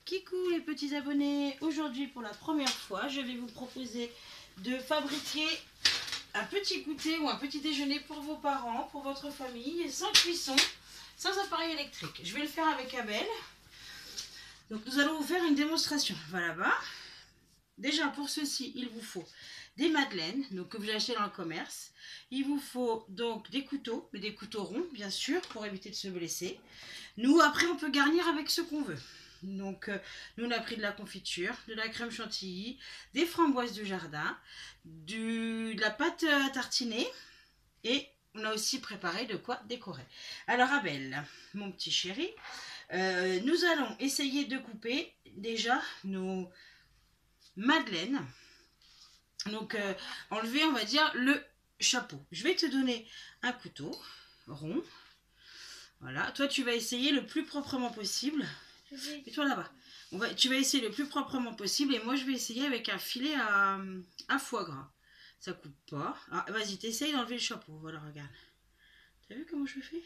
Kikou les petits abonnés, aujourd'hui pour la première fois je vais vous proposer de fabriquer un petit goûter ou un petit déjeuner pour vos parents, pour votre famille, sans cuisson, sans appareil électrique. Je vais le faire avec Abel. Donc nous allons vous faire une démonstration. Voilà là-bas. Déjà pour ceci il vous faut des madeleines donc, que vous achetez dans le commerce. Il vous faut donc des couteaux, mais des couteaux ronds bien sûr pour éviter de se blesser. Nous après on peut garnir avec ce qu'on veut. Donc nous on a pris de la confiture, de la crème chantilly, des framboises du jardin, de la pâte à tartiner et on a aussi préparé de quoi décorer. Alors Abel, mon petit chéri, nous allons essayer de couper déjà nos madeleines. Donc enlever on va dire le chapeau. Je vais te donner un couteau rond. Voilà, toi tu vas essayer le plus proprement possible. Et toi là-bas. Tu vas essayer le plus proprement possible et moi je vais essayer avec un filet à foie gras. Ça coupe pas. Ah, vas-y, t'essayes d'enlever le chapeau. Voilà, regarde. T'as vu comment je fais?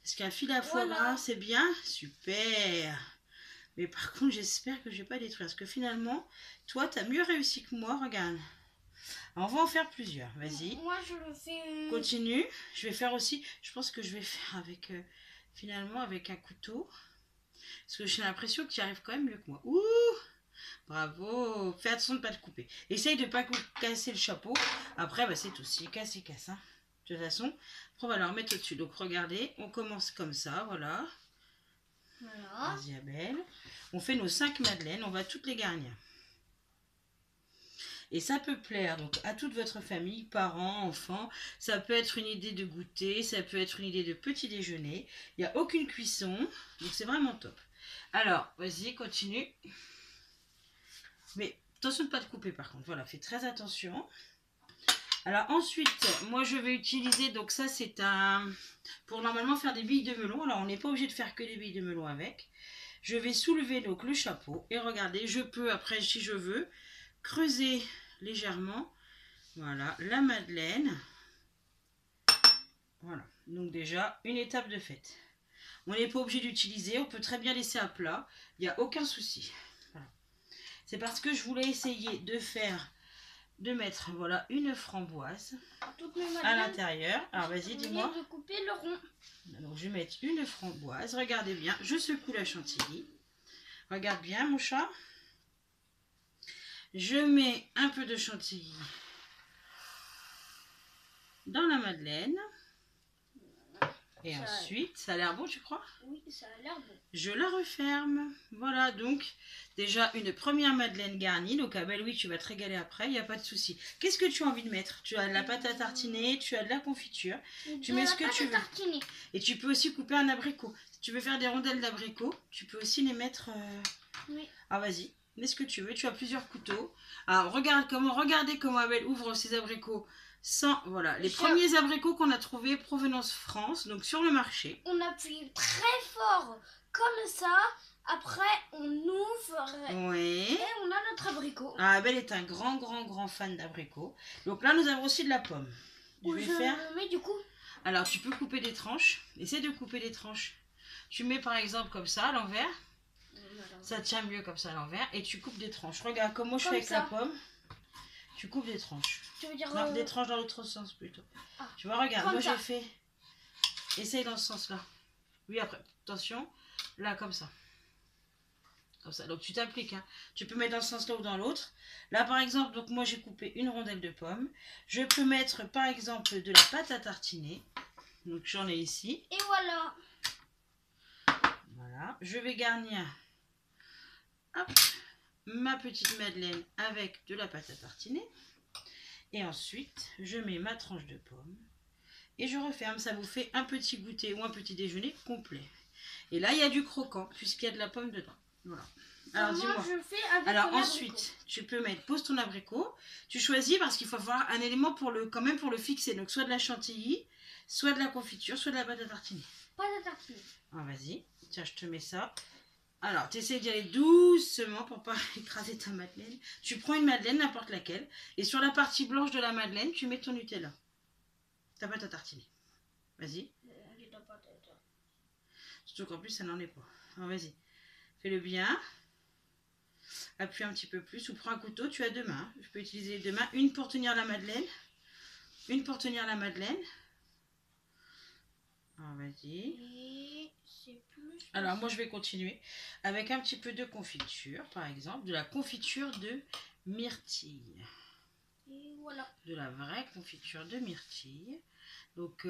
Est-ce qu'un filet à foie gras c'est bien? Super. Mais par contre j'espère que je vais pas détruire. Parce que finalement, toi t'as mieux réussi que moi. Regarde. Alors, on va en faire plusieurs. Vas-y. Moi je le fais. Continue. Je vais faire aussi. Je pense que je vais faire avec finalement avec un couteau. Parce que j'ai l'impression que tu arrives quand même mieux que moi. Ouh! Bravo! Fais attention de ne pas te couper. Essaye de ne pas casser le chapeau. Après, bah, c'est tout. Si casse, il casse. Hein. De toute façon, après, on va le remettre au-dessus. Donc, regardez, on commence comme ça. Voilà. Voilà. Vas-y, Abel. On fait nos 5 madeleines. On va toutes les garnir. Et ça peut plaire donc à toute votre famille, parents, enfants. Ça peut être une idée de goûter, ça peut être une idée de petit déjeuner. Il n'y a aucune cuisson, donc c'est vraiment top. Alors, vas-y, continue. Mais attention de ne pas te couper par contre. Voilà, fais très attention. Alors ensuite, moi je vais utiliser, donc ça c'est un... pour normalement faire des billes de melon. Alors on n'est pas obligé de faire que des billes de melon avec. Je vais soulever donc le chapeau et regardez, je peux après si je veux creuser légèrement, voilà, la madeleine. Voilà, donc déjà une étape de faite. On n'est pas obligé d'utiliser, on peut très bien laisser à plat, il n'y a aucun souci. Voilà. C'est parce que je voulais essayer de mettre voilà une framboise à l'intérieur. Alors vas-y, dis-moi. De couper le rond. Donc je vais mettre une framboise, regardez bien, je secoue la chantilly. Regarde bien mon chat. Je mets un peu de chantilly dans la madeleine. Et ensuite, ça a l'air bon, tu crois? Oui, ça a l'air bon. Je la referme. Voilà, donc déjà une première madeleine garnie. Donc Abel, oui, tu vas te régaler après, il n'y a pas de souci. Qu'est-ce que tu as envie de mettre? Tu as de la pâte à tartiner, tu as de la confiture. Tu mets ce que tu veux. Et tu peux aussi couper un abricot. Si tu veux faire des rondelles d'abricot, tu peux aussi les mettre... Oui. Ah, vas-y, mets ce que tu veux. Tu as plusieurs couteaux. Alors, regardez comment Abel ouvre ses abricots. Sans, voilà, les premiers abricots qu'on a trouvés provenance France, donc sur le marché. On appuie très fort comme ça. Après, on ouvre Oui. Et on a notre abricot. Ah, Abel est un grand fan d'abricots. Donc là, nous avons aussi de la pomme. Je vais faire. Mais du coup. Alors, tu peux couper des tranches. Essaie de couper des tranches. Tu mets par exemple comme ça à l'envers. Ça tient mieux comme ça à l'envers. Et tu coupes des tranches. Regarde comment je fais avec la pomme. Tu coupes des tranches. Tu veux dire non, des tranches dans l'autre sens plutôt. Ah, tu vois, regarde, moi j'ai fait. Essaye dans ce sens-là. Oui, après, attention. Là, comme ça. Comme ça. Donc tu t'appliques. Hein. Tu peux mettre dans ce sens-là ou dans l'autre. Là, par exemple, donc moi j'ai coupé une rondelle de pomme. Je peux mettre, par exemple, de la pâte à tartiner. Donc j'en ai ici. Et voilà. Voilà. Je vais garnir. Hop. Ma petite madeleine avec de la pâte à tartiner. Et ensuite, je mets ma tranche de pomme. Et je referme. Ça vous fait un petit goûter ou un petit déjeuner complet. Et là, il y a du croquant, puisqu'il y a de la pomme dedans. Voilà. Alors, dis-moi. Alors, ensuite, tu peux mettre, pose ton abricot. Tu choisis parce qu'il faut avoir un élément quand même pour le fixer. Donc, soit de la chantilly, soit de la confiture, soit de la pâte à tartiner. Pâte à tartiner. Ah, vas-y. Tiens, je te mets ça. Alors, tu essaies d'y aller doucement pour pas écraser ta madeleine. Tu prends une madeleine, n'importe laquelle, et sur la partie blanche de la madeleine, tu mets ton Nutella. Ta pâte à tartiner. Vas-y. Surtout qu'en plus, ça n'en est pas. Alors, vas-y. Fais-le bien. Appuie un petit peu plus ou prends un couteau, tu as deux mains. Je peux utiliser les deux mains, une pour tenir la madeleine, une pour tenir la madeleine. Alors vas-y. Et c'est plus... Alors moi je vais continuer avec un petit peu de confiture, par exemple, de la confiture de myrtille. Et voilà. De la vraie confiture de myrtille. Donc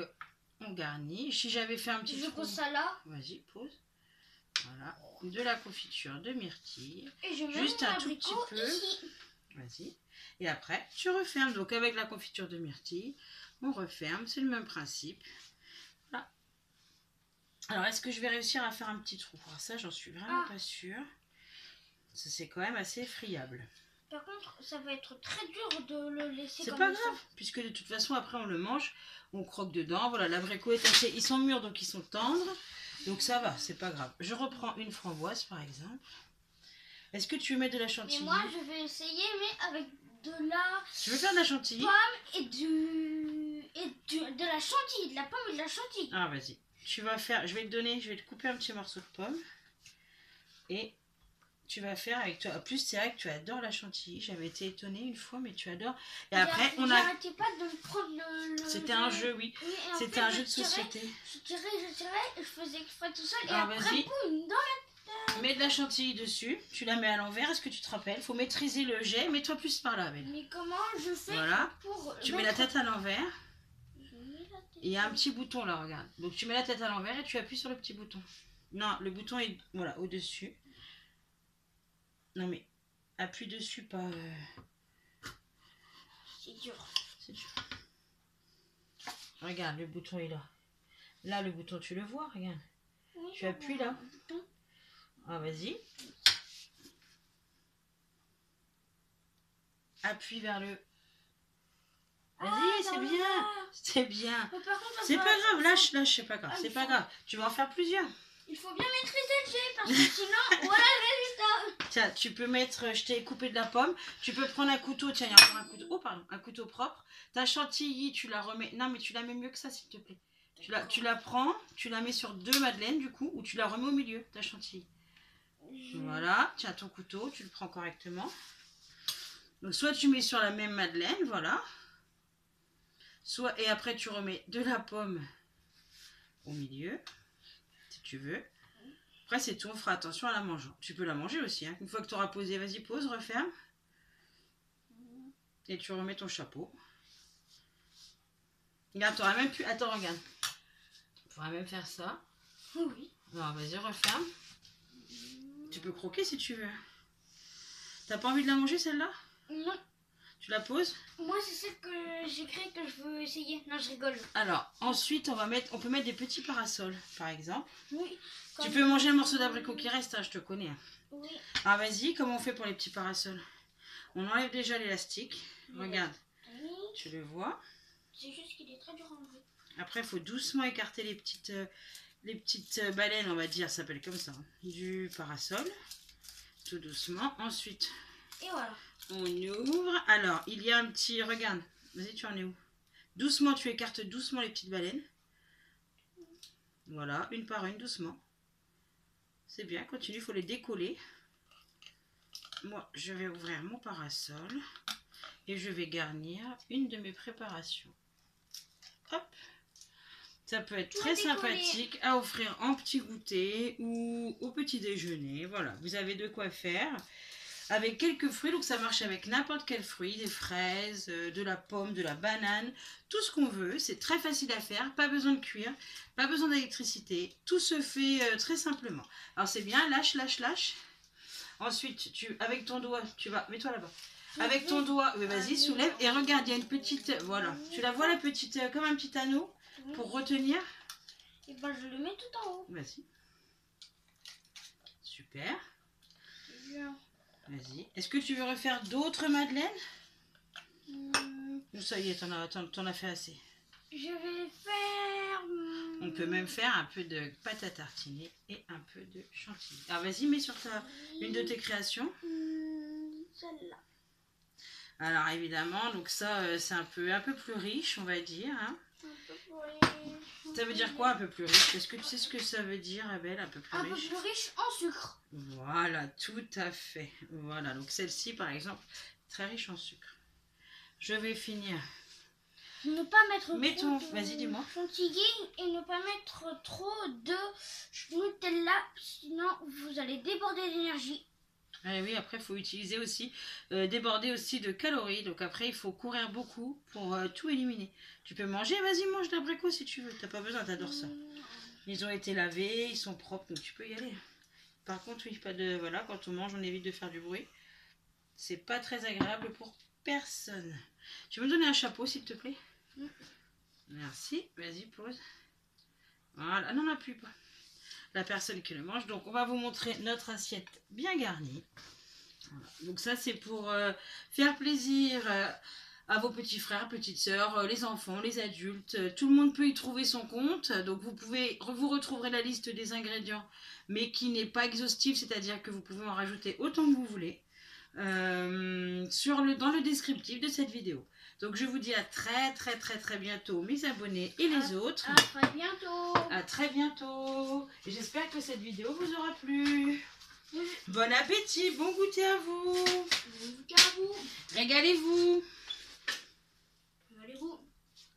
on garnit. Si j'avais fait un petit Je trou... pose ça là. Vas-y, pose. Voilà, de la confiture de myrtille. Et je mets Juste mon un tout abricot petit peu. ici. Vas-y. Et après, tu refermes. Donc avec la confiture de myrtille, on referme. C'est le même principe. Voilà. Alors, est-ce que je vais réussir à faire un petit trou? Alors ça, j'en suis vraiment pas sûre. C'est quand même assez friable. Par contre, ça va être très dur de le laisser comme C'est pas ça. grave, puisque de toute façon, après, on le mange. On croque dedans. Voilà, l'abricot est assez... Ils sont mûrs, donc ils sont tendres. Donc ça va, c'est pas grave. Je reprends une framboise, par exemple. Est-ce que tu veux mettre de la chantilly? Et moi, je vais essayer, mais avec de la... Tu veux faire de la chantilly? Pomme et de la chantilly. De la pomme et de la chantilly. Ah, vas-y. Tu vas faire... Je vais te couper un petit morceau de pomme. Et tu vas faire avec toi. En plus, c'est vrai que tu adores la chantilly. J'avais été étonnée une fois, mais tu adores. Et après, on a... J'arrêtais pas de prendre le C'était un jeu, oui. C'était un jeu de société. Je tirais, et je faisais exprès tout seul. Et Alors, après, vas-y. boum, dans la... Mets de la chantilly dessus. Tu la mets à l'envers. Est-ce que tu te rappelles? Faut maîtriser le jet. Mets-toi plus par là, Belle. Mais comment je fais Voilà. pour... Tu mets la tête à l'envers. Je mets la tête. Et il y a un petit bouton là, regarde. Donc tu mets la tête à l'envers et tu appuies sur le petit bouton. Non, le bouton est voilà au-dessus. Non mais appuie dessus, pas... C'est dur. C'est dur. Regarde, le bouton est là. Là, le bouton, tu le vois, regarde. Oui, Tu appuies là. bouton. Ah, vas-y. Appuie vers le... Vas-y, c'est bien. C'est bien. Mais par contre, C'est pas grave, lâche, c'est pas grave. Ah, C'est il pas faut- grave. Tu vas en faire plusieurs. il faut bien maîtriser le jet parce que sinon, voilà le résultat. Tiens, tu peux mettre, je t'ai coupé de la pomme, tu peux prendre un couteau, tiens, il y a encore un couteau, oh pardon, un couteau propre, ta chantilly, tu la remets, non mais tu la mets mieux que ça s'il te plaît, tu la prends, tu la mets sur deux madeleines du coup, ou tu la remets au milieu, ta chantilly, voilà, tiens ton couteau, tu le prends correctement, donc soit tu mets sur la même madeleine, voilà, soit, et après tu remets de la pomme au milieu, si tu veux. Après, c'est tout, on fera attention à la mangeant. Tu peux la manger aussi, hein. Une fois que tu auras posé, vas-y, pose, referme. Et tu remets ton chapeau. Regarde, tu auras même pu... Attends, regarde. Tu pourras même faire ça. Oui. Non, vas-y, referme. Tu peux croquer si tu veux. T'as pas envie de la manger, celle-là? Non. Tu la poses? Moi, c'est celle que j'ai créée que je veux essayer. Non, je rigole. Alors, ensuite, on peut mettre des petits parasols, par exemple. Oui. Tu peux manger un morceau d'abricot qui reste, hein, je te connais. Hein. Oui. Alors, vas-y, comment on fait pour les petits parasols? On enlève déjà l'élastique. Regarde, Oui. tu le vois. C'est juste qu'il est très dur à enlever. Après, il faut doucement écarter les petites baleines, on va dire, ça s'appelle comme ça, hein, du parasol. Tout doucement. Ensuite, Et voilà. on ouvre. Alors, il y a un petit... Regarde, vas-y, tu en es où? Doucement, tu écartes doucement les petites baleines. Voilà, une par une, doucement. C'est bien, continue, il faut les décoller. Moi, je vais ouvrir mon parasol et je vais garnir une de mes préparations. Hop. Ça peut être très sympathique à offrir en petit goûter ou au petit déjeuner. Voilà, vous avez de quoi faire. Avec quelques fruits, donc ça marche avec n'importe quel fruit, des fraises, de la pomme, de la banane, tout ce qu'on veut. C'est très facile à faire, pas besoin de cuire, pas besoin d'électricité. Tout se fait très simplement. Alors c'est bien, lâche, lâche, lâche. Ensuite, avec ton doigt, tu vas, mets-toi là-bas. Avec ton doigt, vas-y, soulève et regarde, il y a une petite, voilà. Tu la vois la petite, comme un petit anneau pour retenir. Et ben je le mets tout en haut. Vas-y. Super. Bien. Vas-y. Est-ce que tu veux refaire d'autres madeleines? Ou ça y est, t'en as fait assez. Je vais faire... On peut même faire un peu de pâte à tartiner et un peu de chantilly. Alors vas-y, mets sur une de tes créations. Celle-là. Alors évidemment, donc ça c'est un peu plus riche, on va dire. Hein. Un peu pour les... Ça veut dire quoi un peu plus riche? Est-ce que tu sais ce que ça veut dire, Abel, un peu plus Un riche? peu plus riche en sucre. Voilà, tout à fait. Voilà, donc celle-ci, par exemple, très riche en sucre. Je vais finir. Ne pas mettre Mettons, trop de vas-y, dis-moi. chantilly et ne pas mettre trop de Nutella, sinon vous allez déborder d'énergie. Ah oui, après, il faut utiliser aussi, déborder aussi de calories. Donc après, il faut courir beaucoup pour tout éliminer. Tu peux manger, vas-y, mange l'abricot si tu veux. T'as pas besoin, t'adores ça. Ils ont été lavés, ils sont propres, donc tu peux y aller. Par contre, oui, pas de... Voilà, quand on mange, on évite de faire du bruit. C'est pas très agréable pour personne. Tu veux me donner un chapeau, s'il te plaît? Merci, vas-y, pose. Voilà, non, n'appuie pas. La personne qui le mange. Donc, on va vous montrer notre assiette bien garnie. Voilà. Donc, ça, c'est pour faire plaisir à vos petits frères, petites sœurs, les enfants, les adultes. Tout le monde peut y trouver son compte. Donc, vous retrouverez la liste des ingrédients, mais qui n'est pas exhaustive, c'est-à-dire que vous pouvez en rajouter autant que vous voulez dans le descriptif de cette vidéo. Donc je vous dis à très bientôt mes abonnés et les autres. À très bientôt. À très bientôt. Et j'espère que cette vidéo vous aura plu. Bon appétit, bon goûter à vous. Bon goûter à vous. Régalez-vous.